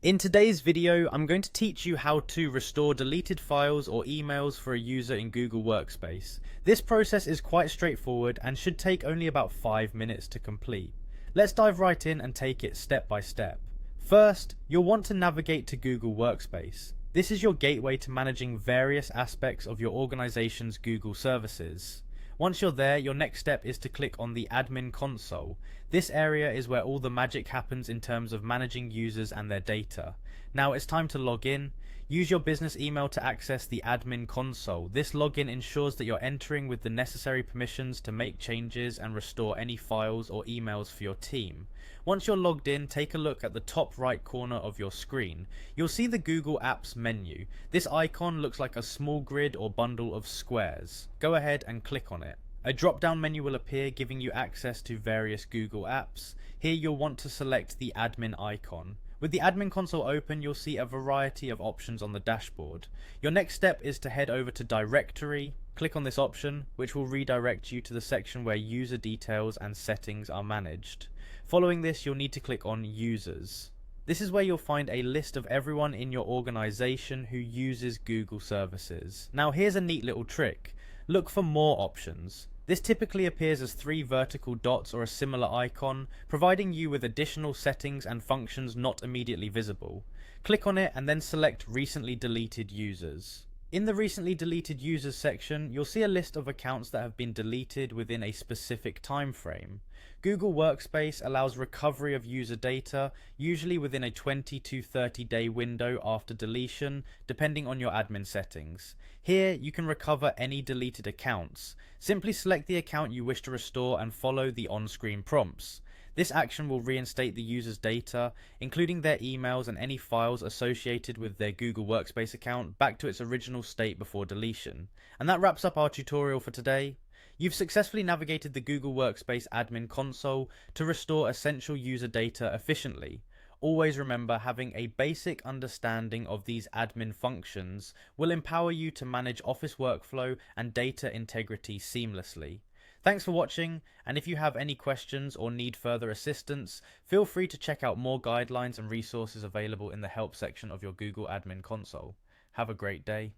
In today's video, I'm going to teach you how to restore deleted files or emails for a user in Google Workspace. This process is quite straightforward and should take only about 5 minutes to complete. Let's dive right in and take it step by step. First, you'll want to navigate to Google Workspace. This is your gateway to managing various aspects of your organization's Google services. Once you're there, your next step is to click on the Admin Console. This area is where all the magic happens in terms of managing users and their data. Now it's time to log in. Use your business email to access the Admin Console. This login ensures that you're entering with the necessary permissions to make changes and restore any files or emails for your team. Once you're logged in, take a look at the top right corner of your screen. You'll see the Google Apps menu. This icon looks like a small grid or bundle of squares. Go ahead and click on it. A drop-down menu will appear giving you access to various Google Apps. Here you'll want to select the admin icon. With the admin console open, you'll see a variety of options on the dashboard. Your next step is to head over to Directory. Click on this option, which will redirect you to the section where user details and settings are managed. Following this, you'll need to click on Users. This is where you'll find a list of everyone in your organization who uses Google services. Now here's a neat little trick. Look for More options. This typically appears as 3 vertical dots or a similar icon, providing you with additional settings and functions not immediately visible. Click on it and then select Recently Deleted Users. In the Recently Deleted Users section, you'll see a list of accounts that have been deleted within a specific time frame. Google Workspace allows recovery of user data, usually within a 20 to 30 day window after deletion, depending on your admin settings. Here, you can recover any deleted accounts. Simply select the account you wish to restore and follow the on-screen prompts. This action will reinstate the user's data, including their emails and any files associated with their Google Workspace account, back to its original state before deletion. And that wraps up our tutorial for today. You've successfully navigated the Google Workspace Admin Console to restore essential user data efficiently. Always remember, having a basic understanding of these admin functions will empower you to manage Office workflow and data integrity seamlessly. Thanks for watching, and if you have any questions or need further assistance, feel free to check out more guidelines and resources available in the help section of your Google Admin Console. Have a great day.